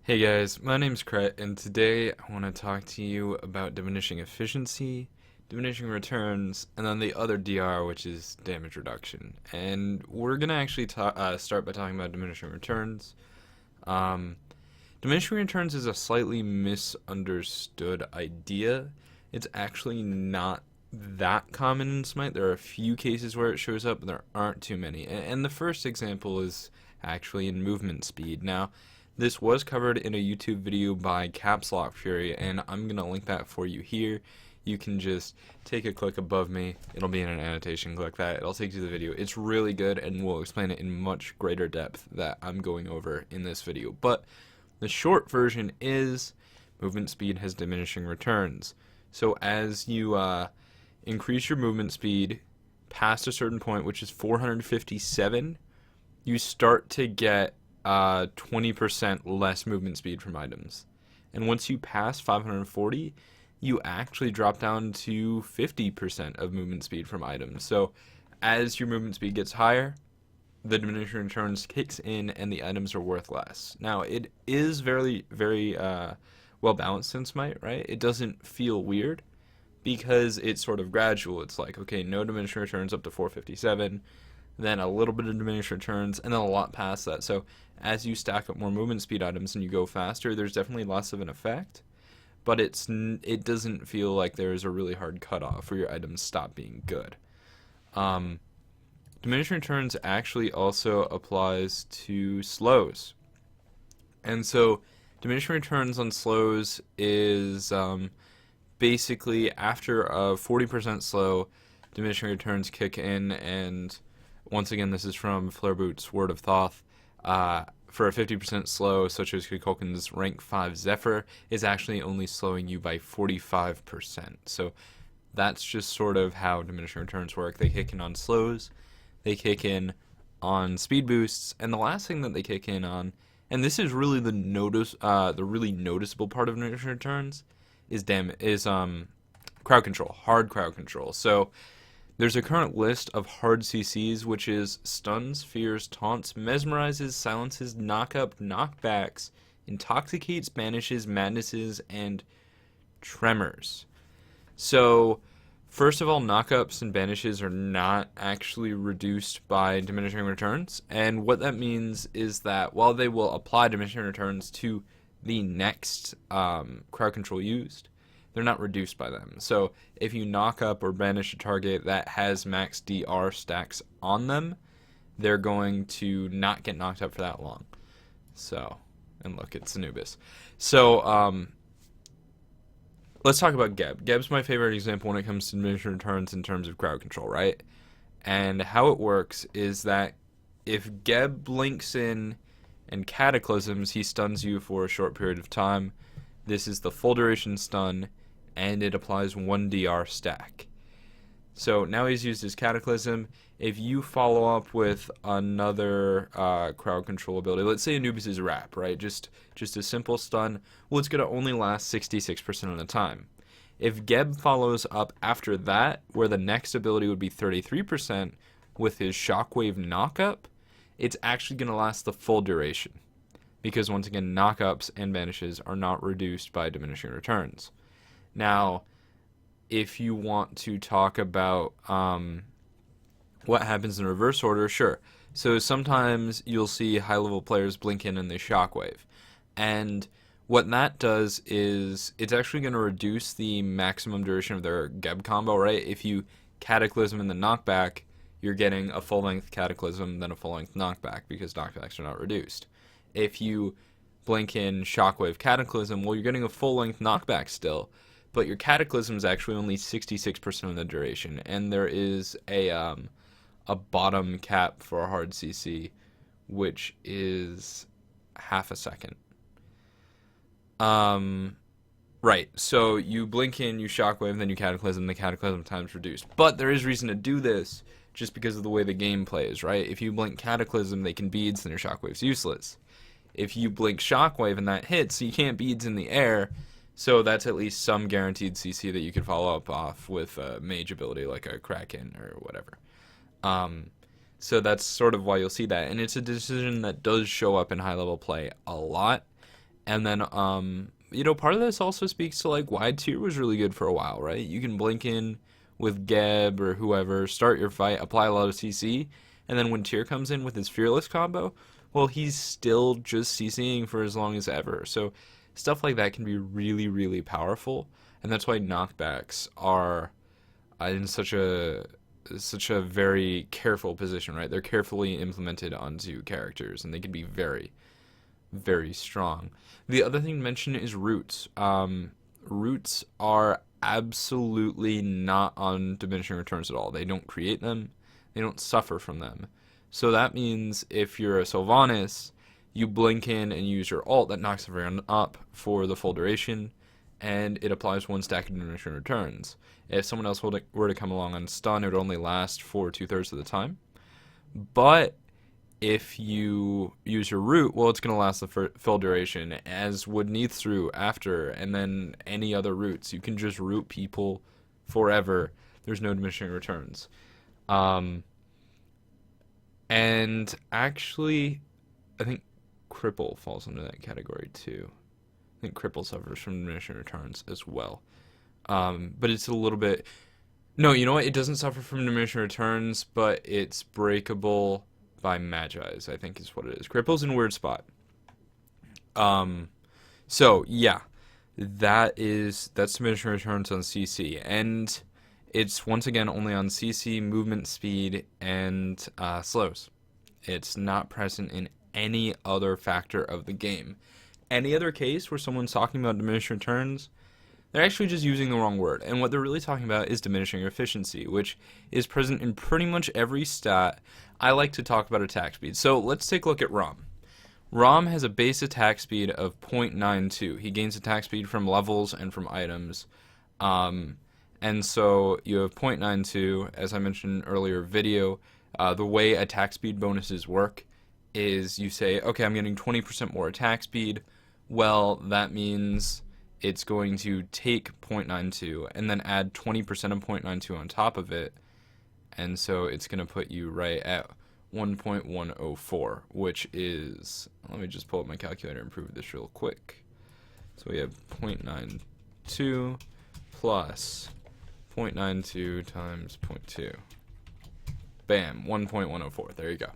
Hey guys, my name's Cret, and today I want to talk to you about diminishing efficiency, diminishing returns, and then the other DR, which is damage reduction. And we're gonna actually start by talking about diminishing returns. Um, Diminishing returns is a slightly misunderstood idea. It's actually not that common in Smite. There are a few cases where it shows up, but there aren't too many. And the first example is actually in movement speed. Now, this was covered in a YouTube video by Caps Lock Fury, and I'm going to link that for you here. You can just take a click above me. It'll be in an annotation. Click that. It'll take you to the video. It's really good, and we'll explain it in much greater depth that I'm going over in this video. But the short version is movement speed has diminishing returns. So as you increase your movement speed past a certain point, which is 457, you start to get 20% less movement speed from items. And once you pass 540, you actually drop down to 50% of movement speed from items. So as your movement speed gets higher, the diminishing returns kicks in and the items are worth less. Now, it is very well balanced in Smite, right? It doesn't feel weird because it's sort of gradual. It's like, okay, no diminishing returns up to 457, then a little bit of diminishing returns, and then a lot past that. So as you stack up more movement speed items and you go faster, there's definitely less of an effect, but it doesn't feel like there's a really hard cutoff where your items stop being good. Diminishing returns actually also applies to slows. And so diminishing returns on slows is basically after a 40% slow, diminishing returns kick in, and once again, this is from Flairboot's Word of Thoth. For a 50% slow, such as Kukulkan's rank 5 Zephyr, is actually only slowing you by 45%. So that's just sort of how diminishing returns work. They kick in on slows, they kick in on speed boosts, and the last thing that they kick in on, and this is really the really noticeable part of diminishing returns, is crowd control, hard crowd control. So there's a current list of hard CCs, which is stuns, fears, taunts, mesmerizes, silences, knock-up, knockbacks, intoxicates, banishes, madnesses, and tremors. So first of all, knockups and banishes are not actually reduced by diminishing returns, and what that means is that while they will apply diminishing returns to the next crowd control used, they're not reduced by them. So if you knock up or banish a target that has max DR stacks on them, they're going to not get knocked up for that long. So, and look, it's Anubis. So, let's talk about Gabe. Gabe's my favorite example when it comes to diminishing returns in terms of crowd control, right? And how it works is that if Gabe blinks in and cataclysms, he stuns you for a short period of time. This is the full duration stun, and it applies 1 DR stack. So now he's used his Cataclysm. If you follow up with another crowd control ability, let's say Anubis' Wrap, right? Just a simple stun, well, it's going to only last 66% of the time. If Geb follows up after that, where the next ability would be 33% with his Shockwave Knockup, it's actually going to last the full duration. Because once again, knockups and banishes are not reduced by diminishing returns. Now, if you want to talk about what happens in reverse order, sure. So sometimes you'll see high-level players blink in and they shockwave. And what that does is it's actually going to reduce the maximum duration of their Geb combo, right? If you Cataclysm in the knockback, you're getting a full-length Cataclysm, then a full-length knockback, because knockbacks are not reduced. If you blink in Shockwave Cataclysm, well, you're getting a full-length knockback still, but your Cataclysm is actually only 66% of the duration, and there is a bottom cap for a hard CC, which is half a second. Right, so you blink in, you Shockwave, then you Cataclysm, the Cataclysm time's reduced. But there is reason to do this, just because of the way the game plays, right? If you blink Cataclysm, they can beads, then your Shockwave's useless. If you blink Shockwave and that hits, you can't beads in the air, so that's at least some guaranteed CC that you can follow up off with a mage ability like a Kraken or whatever. So that's sort of why you'll see that, and it's a decision that does show up in high-level play a lot, And then, part of this also speaks to like why tier was really good for a while, right? You can blink in with Gabe or whoever, start your fight, apply a lot of CC, and then when tier comes in with his fearless combo, well, he's still just CCing for as long as ever. So stuff like that can be really, really powerful, and that's why knockbacks are in such a very careful position, right? They're carefully implemented onto characters, and they can be very, very strong. The other thing to mention is roots. Roots are absolutely not on diminishing returns at all. They don't create them. They don't suffer from them. So that means if you're a Sylvanas, you blink in and use your ult, that knocks everyone up for the full duration, and it applies 1 stack of diminishing returns. If someone else were to come along on stun, it would only last for 2/3 of the time. But if you use your root, well, it's going to last the full duration, as would Neath through after, and then any other roots. You can just root people forever. There's no diminishing returns. And actually, I think Cripple falls under that category too. I think Cripple suffers from diminishing returns as well. But it's a little bit... No, you know what? It doesn't suffer from diminishing returns, but it's breakable by Magi's, I think is what it is. Cripple's in a weird spot. So, yeah. That's diminishing returns on CC. And it's, once again, only on CC, movement speed, and slows. It's not present in any other factor of the game. Any other case where someone's talking about diminishing returns, they're actually just using the wrong word. And what they're really talking about is diminishing efficiency, which is present in pretty much every stat. I like to talk about attack speed. So let's take a look at Rom. Rom has a base attack speed of 0.92. He gains attack speed from levels and from items. And so you have 0.92, as I mentioned in an earlier video. The way attack speed bonuses work is you say, okay, I'm getting 20% more attack speed. Well, that means it's going to take 0.92 and then add 20% of 0.92 on top of it. And so it's going to put you right at 1.104, which is, let me just pull up my calculator and prove this real quick. So we have 0.92 plus 0.92 times 0.2. Bam, 1.104. There you go.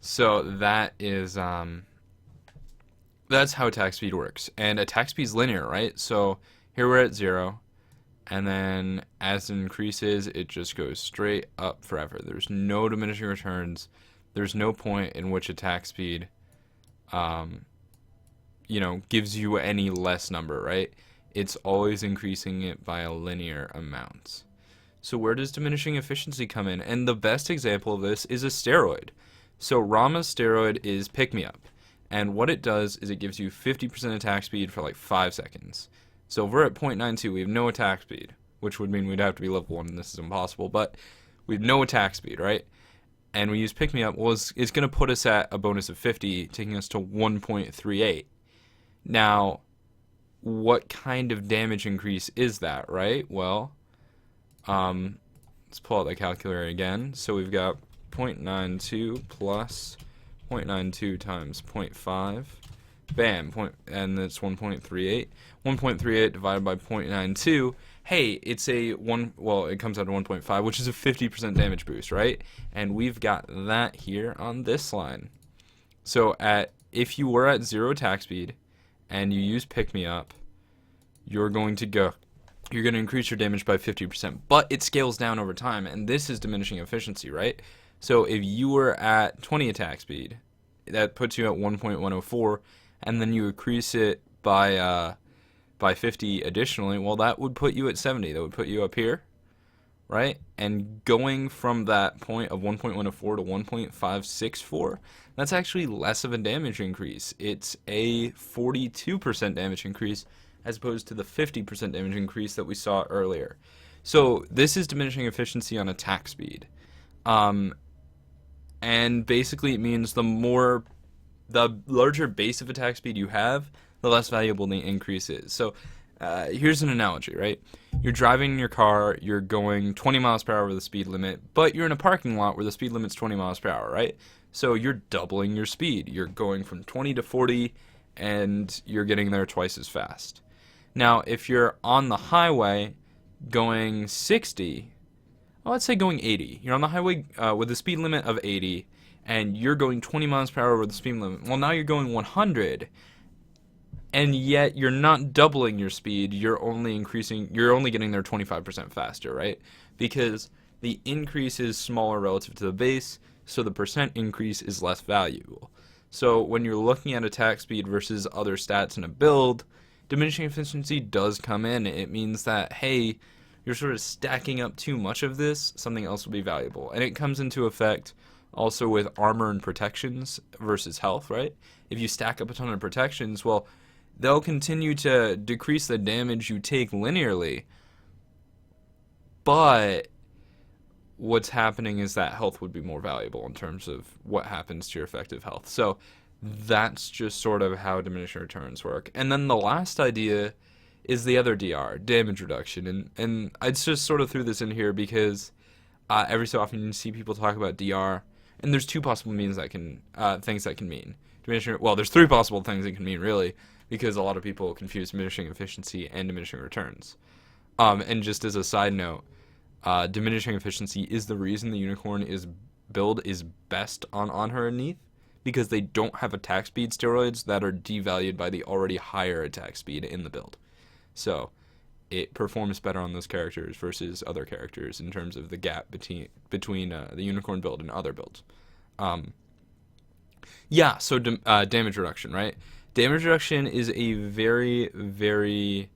So that is, that's how attack speed works. And attack speed is linear, right? So here we're at 0. And then as it increases, it just goes straight up forever. There's no diminishing returns. There's no point in which attack speed, gives you any less number, right? It's always increasing it by a linear amount. So where does diminishing efficiency come in? And the best example of this is a steroid. So Rama's steroid is Pick Me Up. And what it does is it gives you 50% attack speed for like 5 seconds. So if we're at 0.92, we have no attack speed, which would mean we'd have to be level 1, and this is impossible, but we have no attack speed, right? And we use Pick Me Up, well, it's going to put us at a bonus of 50, taking us to 1.38. Now, what kind of damage increase is that, right? Well, let's pull out the calculator again. So we've got 0.92 plus 0.92 times 0.5. Bam, and that's 1.38. 1.38 divided by 0.92. Hey, it's it comes out to 1.5, which is a 50% damage boost, right? And we've got that here on this line. So if you were at 0 attack speed and you use Pick Me Up, you're going to increase your damage by 50%, but it scales down over time, and this is diminishing efficiency, right? So if you were at 20 attack speed, that puts you at 1.104, and then you increase it by 50 additionally, well, that would put you at 70. That would put you up here, right? And going from that point of 1.104 to 1.564, that's actually less of a damage increase. It's a 42% damage increase as opposed to the 50% damage increase that we saw earlier. So this is diminishing efficiency on attack speed. And basically it means the larger base of attack speed you have, the less valuable the increase is. So here's an analogy, right? You're driving in your car, you're going 20 miles per hour over the speed limit, but you're in a parking lot where the speed limit's 20 miles per hour, right? So you're doubling your speed. You're going from 20 to 40, and you're getting there twice as fast. Now, if you're on the highway going 60, well, let's say going 80. You're on the highway with a speed limit of 80, and you're going 20 miles per hour over the speed limit. Well, now you're going 100, and yet you're not doubling your speed. You're only getting there 25% faster, right? Because the increase is smaller relative to the base, so the percent increase is less valuable. So when you're looking at attack speed versus other stats in a build, diminishing efficiency does come in. It means that, hey, you're sort of stacking up too much of this, something else will be valuable. And it comes into effect also with armor and protections versus health, right? If you stack up a ton of protections, well, they'll continue to decrease the damage you take linearly, but what's happening is that health would be more valuable in terms of what happens to your effective health. So that's just sort of how diminishing returns work. And then the last idea is the other DR, damage reduction. And I just sort of threw this in here because every so often you see people talk about DR, and there's two possible means that can things that can mean. There's three possible things it can mean, really, because a lot of people confuse diminishing efficiency and diminishing returns. And just as a side note, diminishing efficiency is the reason the unicorn build is best on her and Neath, because they don't have attack speed steroids that are devalued by the already higher attack speed in the build. So it performs better on those characters versus other characters in terms of the gap between the unicorn build and other builds. So damage reduction, right? Damage reduction is a very, very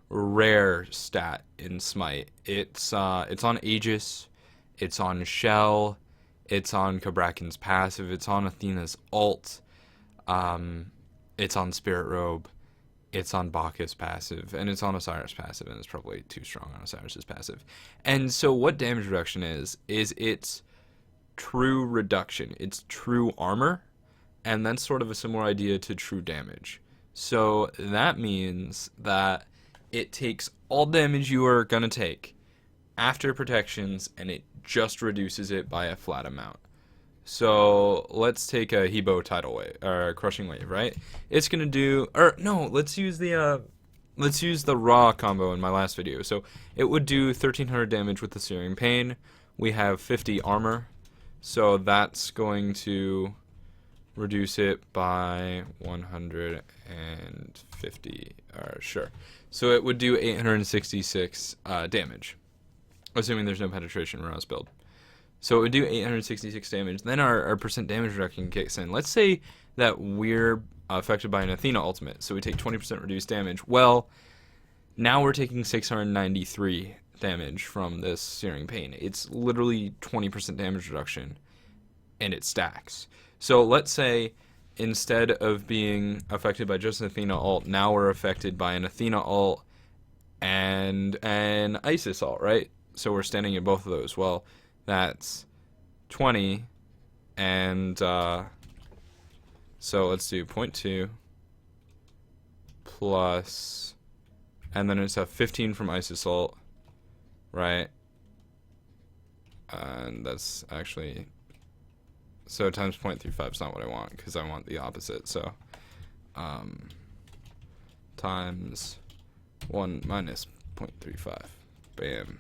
rare stat in Smite. It's on Aegis, it's on Shell, it's on Kabrakan's passive, it's on Athena's ult, it's on Spirit Robe, it's on Bacchus passive, and it's on Osiris passive, and it's probably too strong on Osiris's passive. And so what damage reduction is its true reduction, it's true armor, and that's sort of a similar idea to true damage. So that means that it takes all damage you are going to take after protections, and it just reduces it by a flat amount. So let's take a Hebo tidal wave or crushing wave, right? It's gonna do, or no, let's use the raw combo in my last video. So it would do 1300 damage with the Searing Pain. We have 50 armor, so that's going to reduce it by 150. Sure. So it would do 866 damage, assuming there's no penetration around this build. So it would do 866 damage. Then our percent damage reduction kicks in. Let's say that we're affected by an Athena ultimate, so we take 20% reduced damage. Well, now we're taking 693 damage from this Searing Pain. It's literally 20% damage reduction, and it stacks. So let's say instead of being affected by just an Athena ult, now we're affected by an Athena ult and an Isis ult, right? So we're standing in both of those. Well, that's 20, and so let's do 0.2 plus, and then it's a 15 from Isis ult, right? And that's actually, so times 0.35 is not what I want, because I want the opposite. So times 1 minus 0.35. Bam.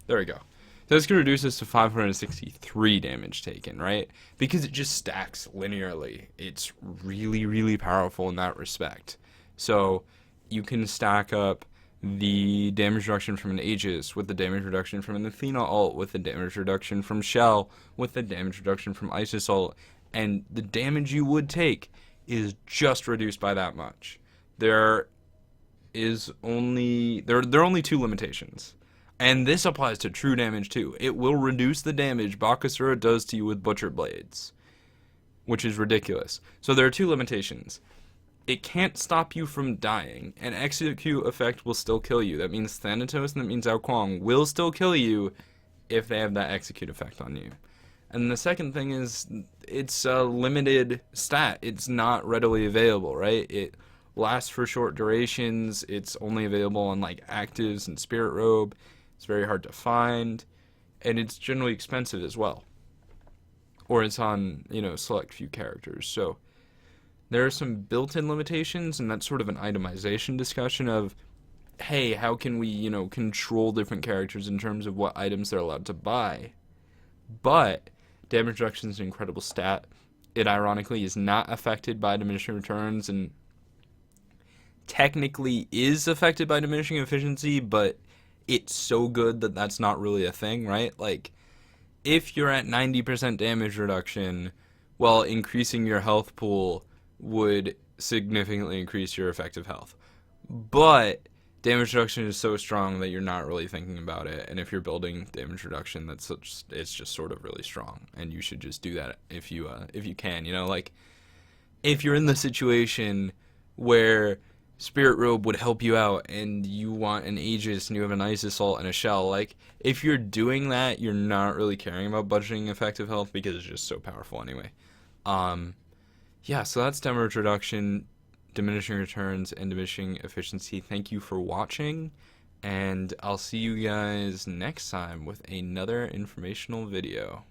There we go. So it's going to reduce us to 563 damage taken, right? Because it just stacks linearly. It's really, really powerful in that respect. So you can stack up the damage reduction from an Aegis with the damage reduction from an Athena ult with the damage reduction from Shell with the damage reduction from Isis ult, and the damage you would take is just reduced by that much. There are only two limitations. And this applies to true damage too. It will reduce the damage Bakasura does to you with Butcher Blades, which is ridiculous. So there are two limitations. It can't stop you from dying. An execute effect will still kill you. That means Thanatos and that means Ao Kuang will still kill you if they have that execute effect on you. And the second thing is it's a limited stat. It's not readily available, right? It lasts for short durations. It's only available on like actives and Spirit Robe. It's very hard to find, and it's generally expensive as well. Or it's on, select few characters. So There are some built-in limitations, and that's sort of an itemization discussion of, hey, how can we, control different characters in terms of what items they're allowed to buy? But damage reduction is an incredible stat. It ironically is not affected by diminishing returns and technically is affected by diminishing efficiency, but it's so good that that's not really a thing, right? Like, if you're at 90% damage reduction, well, increasing your health pool would significantly increase your effective health. But damage reduction is so strong that you're not really thinking about it. And if you're building damage reduction, it's just sort of really strong, and you should just do that if you can. Like if you're in the situation where Spirit Robe would help you out and you want an Aegis and you have an Ice Assault and a Shell, like if you're doing that, you're not really caring about budgeting effective health because it's just so powerful anyway. Yeah, so that's damage reduction, diminishing returns, and diminishing efficiency. Thank you for watching, and I'll see you guys next time with another informational video.